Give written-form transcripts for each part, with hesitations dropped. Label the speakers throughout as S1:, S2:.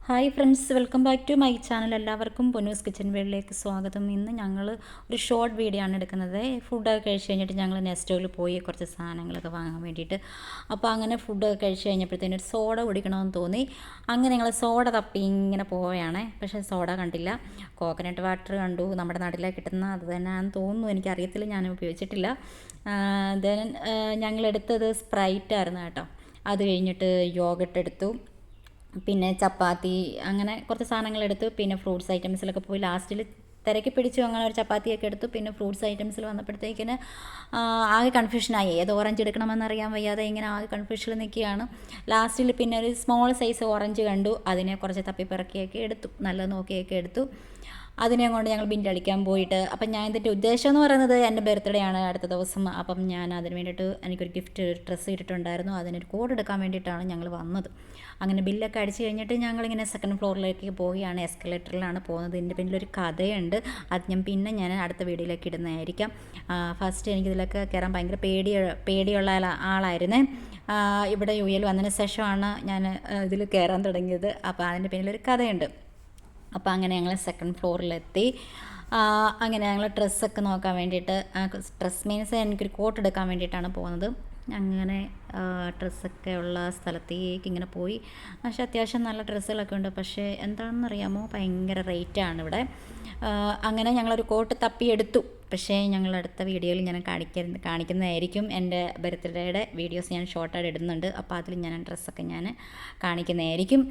S1: Hi friends, welcome back to my channel. എല്ലാവർക്കും Ponnus kitchen വേൾഡിലേക്ക് സ്വാഗതം. ഇന്ന് ഞങ്ങൾ ഒരു ഷോർട്ട് വീഡിയോ ആണ് എടുക്കുന്നത്. ഫുഡൊക്കെ കഴിച്ച് കഴിഞ്ഞിട്ട് ഞങ്ങൾ നെസ്റ്റോയിൽ പോയി കുറച്ച് സാധനങ്ങളൊക്കെ വാങ്ങാൻ വേണ്ടിയിട്ട്. അപ്പോൾ അങ്ങനെ ഫുഡൊക്കെ കഴിച്ച് കഴിഞ്ഞപ്പോഴത്തേനും ഒരു സോഡ കുടിക്കണമെന്ന് തോന്നി. അങ്ങനെ ഞങ്ങൾ സോഡ തപ്പി ഇങ്ങനെ പോവുകയാണ്. പക്ഷേ സോഡ കണ്ടില്ല. കോക്കനട്ട് വാട്ടർ കണ്ടു. നമ്മുടെ നാട്ടിലെ കിട്ടുന്ന അത് തന്നെയാണെന്ന് തോന്നുന്നു, എനിക്കറിയത്തില്ല, ഞാൻ ഉപയോഗിച്ചിട്ടില്ല. ദെൻ ഞങ്ങളെടുത്തത് സ്പ്രൈറ്റ് ആയിരുന്നു കേട്ടോ. അത് കഴിഞ്ഞിട്ട് യോഗട്ട് എടുത്തു, പിന്നെ ചപ്പാത്തി, അങ്ങനെ കുറച്ച് സാധനങ്ങളെടുത്തു. പിന്നെ ഫ്രൂട്ട്സ് ഐറ്റംസിലൊക്കെ പോയി ലാസ്റ്റിൽ തിരക്കി പിടിച്ചു. അങ്ങനെ ഒരു ചപ്പാത്തിയൊക്കെ എടുത്തു. പിന്നെ ഫ്രൂട്ട്സ് ഐറ്റംസിൽ വന്നപ്പോഴത്തേക്കിന് ആകെ കൺഫ്യൂഷനായി. ഏത് ഓറഞ്ച് എടുക്കണമെന്നറിയാൻ വയ്യാതെ ഇങ്ങനെ ആകെ കൺഫ്യൂഷനിൽ നിൽക്കുകയാണ്. ലാസ്റ്റിൽ പിന്നെ ഒരു സ്മോൾ സൈസ് ഓറഞ്ച് കണ്ടു. അതിനെ കുറച്ച് തപ്പിപ്പിറക്കിയൊക്കെ എടുത്തു, നല്ലത് നോക്കിയൊക്കെ എടുത്തു. അതിനെ കൊണ്ട് ഞങ്ങൾ ബിൻ്റെ അടിക്കാൻ പോയിട്ട്, അപ്പം ഞാൻ ഇതിൻ്റെ ഉദ്ദേശം എന്ന് പറയുന്നത് എൻ്റെ ബർത്ത്ഡേ ആണ് അടുത്ത ദിവസം. അപ്പം ഞാൻ അതിന് വേണ്ടിയിട്ട് എനിക്കൊരു ഗിഫ്റ്റ് ഡ്രസ്സ് ഇട്ടിട്ടുണ്ടായിരുന്നു, അതിനൊരു കോഡ് എടുക്കാൻ വേണ്ടിയിട്ടാണ് ഞങ്ങൾ വന്നത്. അങ്ങനെ ബില്ലൊക്കെ അടിച്ച് കഴിഞ്ഞിട്ട് ഞങ്ങളിങ്ങനെ സെക്കൻഡ് ഫ്ലോറിലേക്ക് പോവുകയാണ്. എസ്കലേറ്ററിലാണ് പോകുന്നത്. ഇതിൻ്റെ പിന്നിലൊരു കഥയുണ്ട്, അത് ഞാൻ അടുത്ത വീഡിയോയിലേക്ക് ഇടുന്നതായിരിക്കാം. ഫസ്റ്റ് എനിക്കിതിലൊക്കെ കയറാൻ ഭയങ്കര പേടിയുള്ള ആളായിരുന്നേ. ഇവിടെ യു എൽ വന്നതിന് ശേഷമാണ് ഞാൻ ഇതിൽ കയറാൻ തുടങ്ങിയത്. അപ്പോൾ അതിൻ്റെ പിന്നിലൊരു കഥയുണ്ട്. അപ്പോൾ അങ്ങനെ ഞങ്ങൾ സെക്കൻഡ് ഫ്ലോറിലെത്തി. അങ്ങനെ ഞങ്ങൾ ഡ്രസ്സൊക്കെ നോക്കാൻ വേണ്ടിയിട്ട്, ഡ്രസ് മീൻസ് എനിക്കൊരു കോട്ട് എടുക്കാൻ വേണ്ടിയിട്ടാണ് പോകുന്നത്. അങ്ങനെ ഡ്രസ്സൊക്കെ ഉള്ള സ്ഥലത്തേക്ക് ഇങ്ങനെ പോയി. പക്ഷേ അത്യാവശ്യം നല്ല ഡ്രസ്സുകളൊക്കെ ഉണ്ട്. പക്ഷേ എന്താണെന്നറിയാമോ, ഭയങ്കര റേറ്റാണ് ഇവിടെ. അങ്ങനെ ഞങ്ങളൊരു കോട്ട് തപ്പിയെടുത്തു. പക്ഷേ ഞങ്ങൾ അടുത്ത വീഡിയോയിൽ ഞാൻ കാണിക്കുന്നതായിരിക്കും. എൻ്റെ ബർത്ത്ഡേയുടെ വീഡിയോസ് ഞാൻ ഷോർട്ടായിട്ട് ഇടുന്നുണ്ട്. അപ്പോൾ അതിൽ ഞാൻ ഡ്രസ്സൊക്കെ ഞാൻ കാണിക്കുന്നതായിരിക്കും.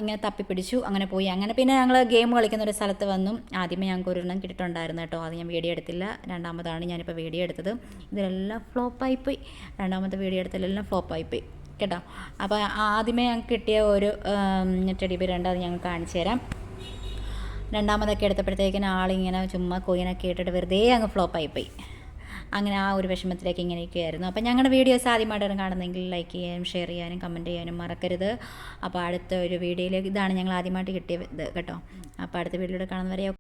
S1: ഇങ്ങനെ തപ്പിപ്പിടിച്ചു, അങ്ങനെ പോയി. അങ്ങനെ പിന്നെ ഞങ്ങൾ ഗെയിം കളിക്കുന്ന ഒരു സ്ഥലത്ത് വന്നു. ആദ്യമേ ഞങ്ങൾക്ക് ഒരെണ്ണം കിട്ടിയിട്ടുണ്ടായിരുന്നു കേട്ടോ, അത് ഞാൻ വീഡിയോ എടുത്തില്ല. രണ്ടാമതാണ് ഞാനിപ്പോൾ വീഡിയോ എടുത്തത്. ഇതിലെല്ലാം ഫ്ലോപ്പായിപ്പോയി. രണ്ടാമത്തെ വീഡിയോ എടുത്തതിലെല്ലാം ഫ്ലോപ്പായിപ്പോയി കേട്ടോ. അപ്പോൾ ആദ്യമേ ഞങ്ങൾക്ക് കിട്ടിയ ഒരു ടെഡി ബിയർ ഉണ്ട്, അത് ഞങ്ങൾ കാണിച്ചു തരാം. രണ്ടാമതൊക്കെ എടുത്തപ്പോഴത്തേക്കിന് ആളിങ്ങനെ ചുമ്മാ കോയിനൊക്കെ ഇട്ടിട്ട് വെറുതെ അങ്ങ് ഫ്ലോപ്പായിപ്പോയി. അങ്ങനെ ആ ഒരു വിഷമത്തിലേക്ക് ഇങ്ങനെയൊക്കെയായിരുന്നു. അപ്പോൾ ഞങ്ങളുടെ വീഡിയോസ് ആദ്യമായിട്ടാണ് കാണുന്നതെങ്കിൽ ലൈക്ക് ചെയ്യാനും ഷെയർ ചെയ്യാനും കമൻറ്റ് ചെയ്യാനും മറക്കരുത്. അപ്പോൾ അടുത്ത ഒരു വീഡിയോയിലേക്ക്, ഇതാണ് ഞങ്ങൾ ആദ്യമായിട്ട് കിട്ടിയത് കേട്ടോ. അപ്പോൾ അടുത്ത വീഡിയോയിൽ കാണുന്നവരെ